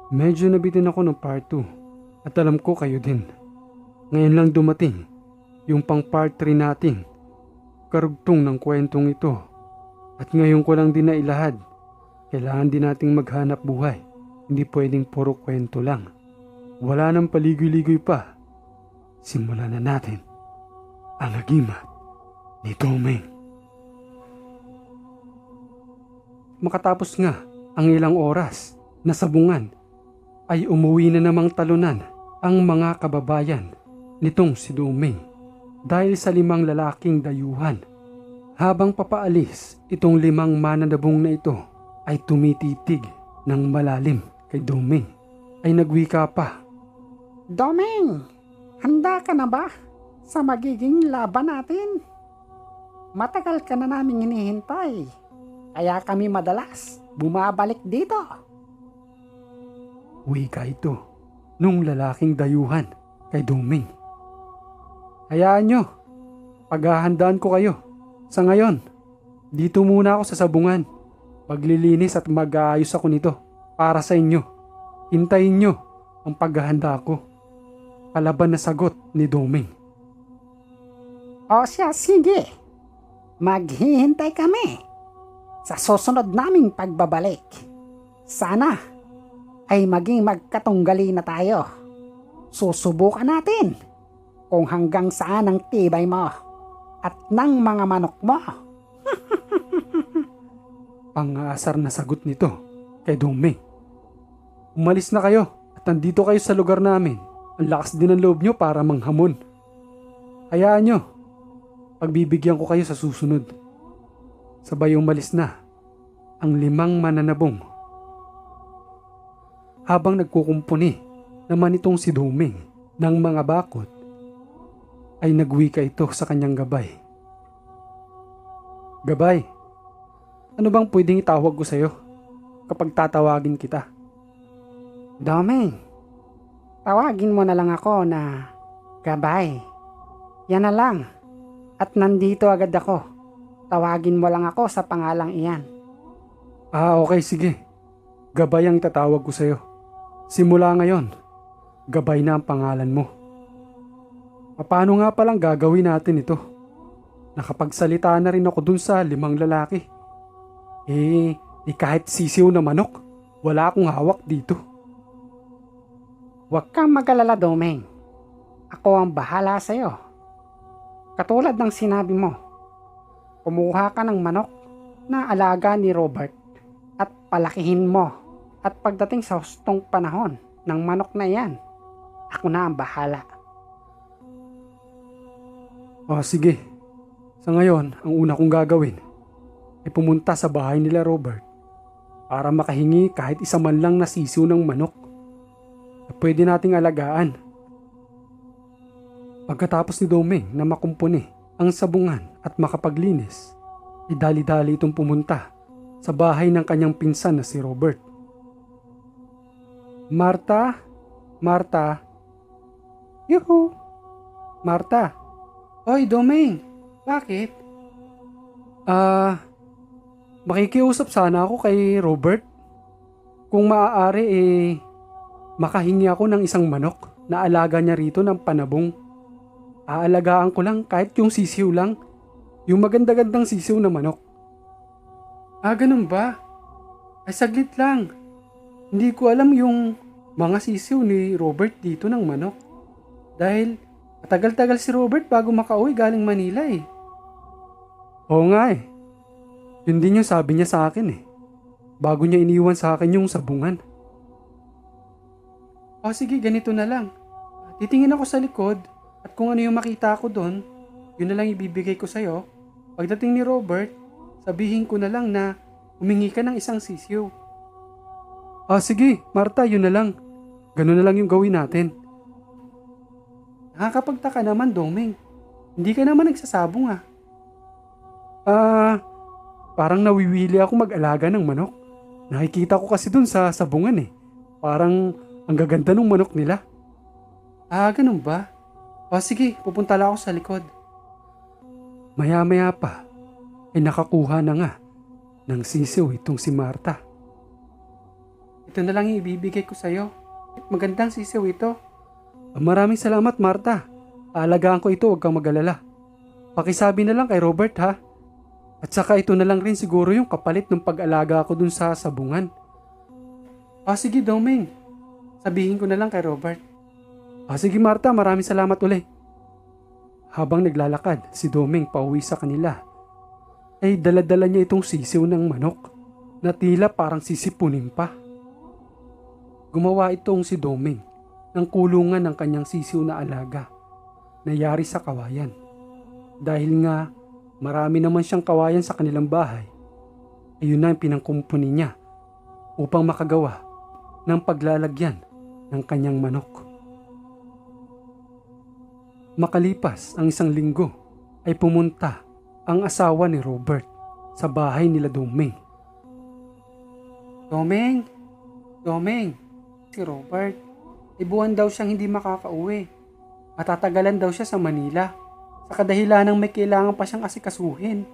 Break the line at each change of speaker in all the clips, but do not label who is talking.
Medyo nabitin ako ng part 2 at alam ko kayo din. Ngayon lang dumating yung pang part 3 nating karugtong ng kwentong ito. At ngayon ko lang din nailahad. Kailangan din nating maghanap buhay. Hindi pwedeng puro kwento lang. Wala nang paligoy-ligoy pa. Simulan na natin ang agimat ni Domeng. Makatapos nga ang ilang oras na sabungan ay umuwi na namang talunan ang mga kababayan nitong si Domeng dahil sa 5 lalaking dayuhan. Habang papaalis, itong 5 mananabong na ito ay tumititig ng malalim kay Domeng ay nagwika pa.
Domeng, handa ka na ba sa magiging laban natin? Matagal ka na naming hinihintay, kaya kami madalas bumabalik dito.
Wika ito nung lalaking dayuhan kay Domeng. Hayaan nyo, paghahandaan ko kayo. Sa ngayon, dito muna ako sa sabungan. Maglilinis at mag-aayos ako nito para sa inyo. Hintayin nyo ang paghahanda ko. Palaban na sagot ni Domeng.
O siya, sige. Maghihintay kami sa susunod naming pagbabalik. Sana ay maging magkatunggali na tayo. Susubukan natin kung hanggang saan ang tibay mo at ng mga manok mo.
Pang-aasar na sagot nito kay Domeng. Umalis na kayo at nandito kayo sa lugar namin. Ang lakas din ng loob nyo para manghamon. Hayaan nyo, pagbibigyan ko kayo sa susunod. Sabay umalis na ang 5 mananabong. Habang nagkukumpuni naman itong si Domeng ng mga bakod, ay nagwika ito sa kanyang gabay. Gabay, ano bang pwedeng itawag ko sa'yo kapag tatawagin kita?
Domeng, tawagin mo na lang ako na Gabay. Yan na lang. At nandito agad ako. Tawagin mo lang ako sa pangalang iyan.
Okay, sige. Gabay ang itatawag ko sa'yo. Simula ngayon, Gabay na ang pangalan mo. Paano nga palang gagawin natin ito? Nakapagsalita na rin ako dun sa 5 lalaki. Kahit sisiw na manok, wala akong hawak dito.
Huwag kang mag-alala, Domeng. Ako ang bahala sa'yo. Katulad ng sinabi mo, kumuha ka ng manok na alaga ni Robert at palakihin mo. At pagdating sa hustong panahon ng manok na yan, ako na ang bahala.
Sige. Sa ngayon, ang una kong gagawin ay pumunta sa bahay nila Robert para makahingi kahit isa man lang na sisiw ng manok na pwede nating alagaan. Pagkatapos ni Domeng na makumpuni ang sabungan at makapaglinis, dali-dali itong pumunta sa bahay ng kanyang pinsan na si Robert. Marta? Marta? Yuhu! Marta? Oy, Domeng! Bakit? Makikiusap sana ako kay Robert. Kung maaari makahingi ako ng isang manok na alaga niya rito ng panabong. Aalagaan ko lang kahit yung sisiw lang. Yung maganda-gandang sisiw na manok. Ganun ba? Ay saglit lang. Hindi ko alam yung mga sisiw ni Robert dito ng manok. Dahil matagal-tagal si Robert bago makauwi galing Manila eh. Oo nga eh. Yun din yung sabi niya sa akin eh. Bago niya iniwan sa akin yung sabungan. Sige, ganito na lang. Titingin ako sa likod at kung ano yung makita ko doon, yun na lang ibibigay ko sa'yo. Pagdating ni Robert, sabihin ko na lang na humingi ka ng isang sisiw. Sige, Marta, yun na lang. Ganun na lang yung gawin natin. Nakakapagtaka naman, Domeng. Hindi ka naman nagsasabong ah. Parang nawiwili ako mag-alaga ng manok. Nakikita ko kasi dun sa sabungan eh. Parang ang gaganda ng manok nila. Ganun ba? Sige, pupunta lang ako sa likod. Maya-maya pa, ay nakakuha na nga ng sisiw itong si Marta. Ito na lang yung ibibigay ko sa'yo. Magandang sisiw ito. Maraming salamat, Marta. Aalagaan ko ito, huwag kang mag-alala. Pakisabi na lang kay Robert, ha? At saka ito na lang rin siguro yung kapalit ng pag-alaga ko dun sa sabungan. Sige, Domeng. Sabihin ko na lang kay Robert. Sige, Marta, maraming salamat uli. Habang naglalakad si Domeng pauwi sa kanila, ay dala-dala niya itong sisiw ng manok na tila parang sisipunin pa. Gumawa itong si Domeng ng kulungan ng kanyang sisiw na alaga na yari sa kawayan. Dahil nga marami naman siyang kawayan sa kanilang bahay, ayun na ang pinangkumpuni niya upang makagawa ng paglalagyan ng kanyang manok. Makalipas ang 1 linggo ay pumunta ang asawa ni Robert sa bahay nila Domeng. Domeng! Domeng! Si Robert, buwan daw siyang hindi makakauwi. Matatagalan daw siya sa Manila sa kadahilanang may kailangan pa siyang asikasuhin.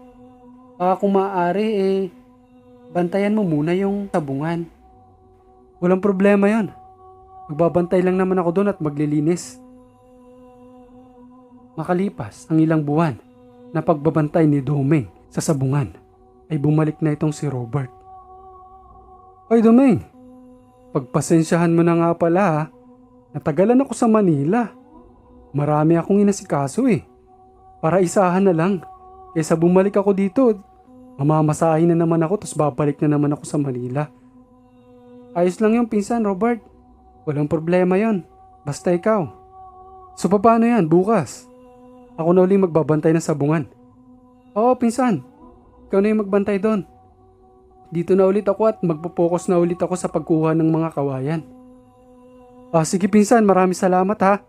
Kung maaari bantayan mo muna yung sabungan. Walang problema yon. Magbabantay lang naman ako doon at maglilinis. Makalipas ang ilang buwan na pagbabantay ni Domeng sa sabungan, ay bumalik na itong si Robert. Ay Domeng, pagpasensyahan mo na nga pala ha. Natagalan ako sa Manila. Marami akong inasikaso Para isahan na lang. Kaysa bumalik ako dito, mamamasahin na naman ako tapos babalik na naman ako sa Manila. Ayos lang yung pinsan, Robert. Walang problema yon. Basta ikaw. So paano yan, bukas? Ako na ulit magbabantay ng sabungan. Oo, pinsan. Ikaw na yung magbantay doon. Dito na ulit ako at magpo-focus na ulit ako sa pagkuha ng mga kawayan. Sige pinsan, maraming salamat ha.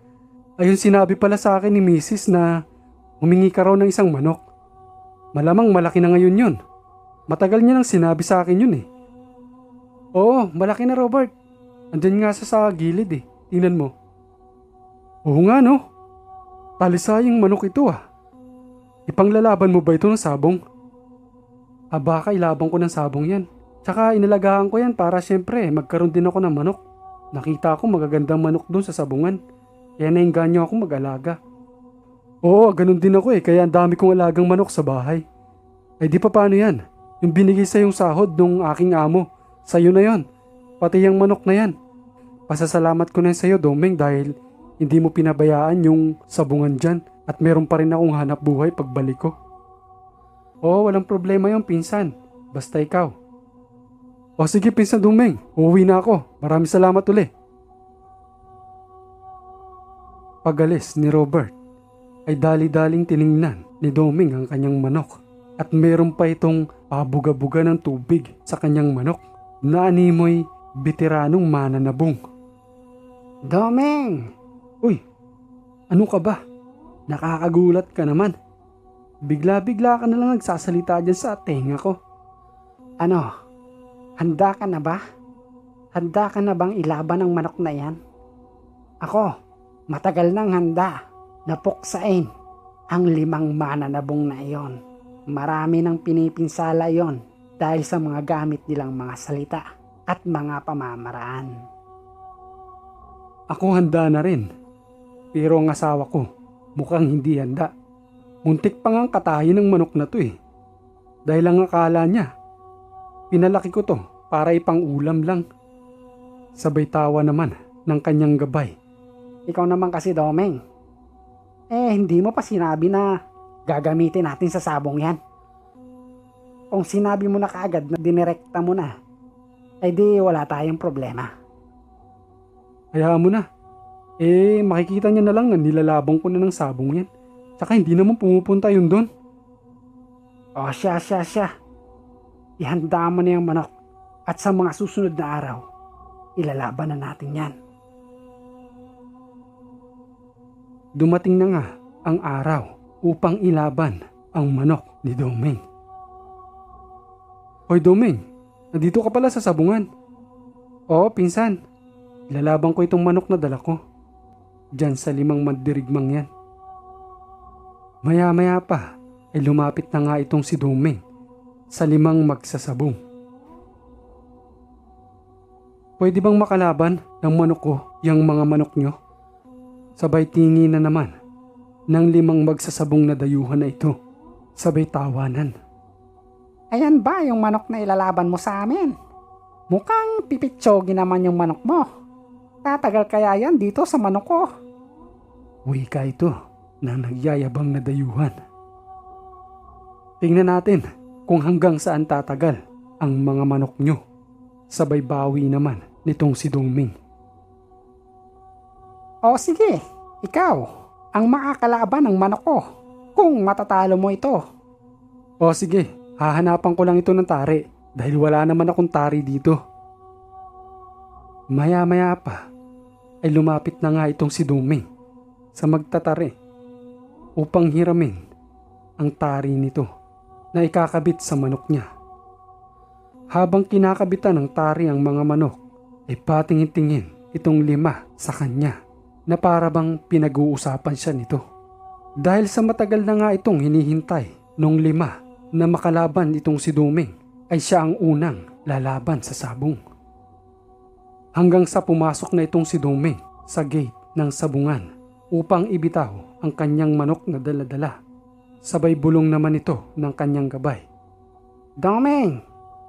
Ayun sinabi pala sa akin ni Mrs. na humingi ka raw ng isang manok. Malamang malaki na ngayon yun. Matagal niya nang sinabi sa akin yun Oo, malaki na Robert. Andyan nga sa gilid Tingnan mo. Oo nga no. Talisayang manok ito Ipanglalaban mo ba ito ng sabong? Baka ilabang ko ng sabong yan. Tsaka inalagaan ko yan para syempre magkaroon din ako ng manok. Nakita ko magagandang manok doon sa sabungan. Kaya nainganyo ako mag-alaga. Oo, ganun din ako kaya ang dami kong alagang manok sa bahay. Di pa paano yan? Yung binigay sa yung sahod nung aking amo. Sa'yo na yon. Pati yung manok na yan. Pasasalamat ko na sa'yo, Domeng, dahil hindi mo pinabayaan yung sabungan dyan at meron pa rin akong hanap buhay pagbalik ko. Walang problema yung pinsan. Basta ikaw. Sige pinsan Domeng, uuwi na ako. Maraming salamat uli. Pag-alis ni Robert, ay dali-daling tiningnan ni Domeng ang kanyang manok at meron pa itong pabuga-buga ng tubig sa kanyang manok na animoy veteranong mananabong.
Domeng!
Uy, ano ka ba? Nakakagulat ka naman. Bigla-bigla ka na lang nagsasalita dyan sa tenga ko.
Ano? Handa ka na ba? Handa ka na bang ilaban ng manok na yan? Ako, matagal nang handa na puksain ang 5 mananabong na iyon. Marami nang pinipinsala yon dahil sa mga gamit nilang mga salita at mga pamamaraan.
Ako handa na rin. Pero ang asawa ko mukhang hindi handa. Muntik pa ngang katayin ng manok na to Dahil ang akala niya, pinalaki ko to para ipang ulam lang. Sabay tawa naman ng kanyang gabay.
Ikaw naman kasi Domeng. Hindi mo pa sinabi na gagamitin natin sa sabong yan. Kung sinabi mo na kaagad na dinirekta mo na, di wala tayong problema.
Hayaan mo na. Makikita niya na lang na nilalabang ko na ng sabong yan. Tsaka hindi naman pumupunta yun doon.
Siya. Ihanda mo na yung manok at sa mga susunod na araw, ilalaban na natin yan.
Dumating na nga ang araw upang ilaban ang manok ni Domeng. Hoy Domeng, nandito ka pala sa sabungan. Oo, pinsan. Ilalaban ko itong manok na dala ko. Diyan sa 5 mandirigmang yan. Maya-maya pa ay lumapit na nga itong si Domeng sa 5 magsasabong. Pwede bang makalaban ng manok ko yung mga manok nyo? Sabay tingi na naman ng 5 magsasabong na dayuhan na ito. Sabay tawanan.
Ayan ba yung manok na ilalaban mo sa amin? Mukhang pipitsogi naman yung manok mo. Tatagal kaya yan dito sa manok ko?
Wika ito ng nagyayabang na dayuhan. Tingnan natin kung hanggang saan tatagal ang mga manok nyo. Sabay bawi naman nitong si Dongming.
O sige, ikaw ang makakalaban ng manok ko kung matatalo mo ito.
O sige, hahanapan ko lang ito ng tari dahil wala naman akong tari dito. Maya-maya pa ay lumapit na nga itong si Dongming sa magtatari upang hiramin ang tari nito na ikakabit sa manok niya. Habang kinakabitan ng tari ang mga manok, ay patingin-tingin itong 5 sa kanya na para bang pinag-uusapan siya nito. Dahil sa matagal na nga itong hinihintay nung 5 na makalaban itong si Dongming, ay siya ang unang lalaban sa sabong. Hanggang sa pumasok na itong si Dongming sa gate ng sabungan upang ibitaw ang kanyang manok na dala-dala. Sabay bulong naman ito ng kanyang gabay.
Dongming,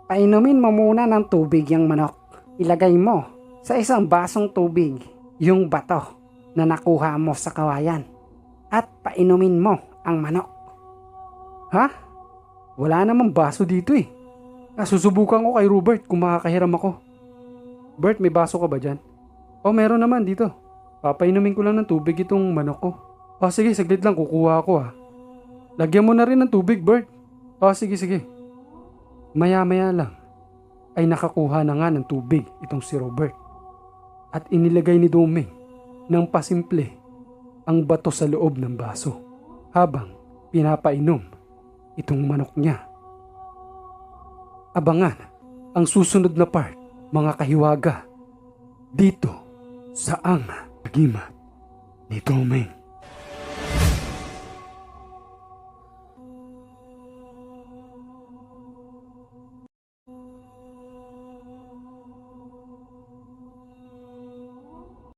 painumin mo muna ng tubig yung manok. Ilagay mo sa isang basong tubig yung bato na nakuha mo sa kawayan at painumin mo ang manok.
Ha? Wala namang baso dito eh. Susubukan ko kay Robert kung makakahiram ako. Bert, may baso ka ba dyan? O meron naman dito. Papainumin ko lang ng tubig itong manok ko. O sige, saglit lang, kukuha ako ha. Lagyan mo na rin ng tubig, Bert. O sige. Maya-maya lang ay nakakuha na nga ng tubig itong si Robert. At inilagay ni Dongming ng pasimple ang bato sa loob ng baso habang pinapainom itong manok niya. Abangan ang susunod na part, mga kahiwaga, dito sa Ang Agimat ni Dongming.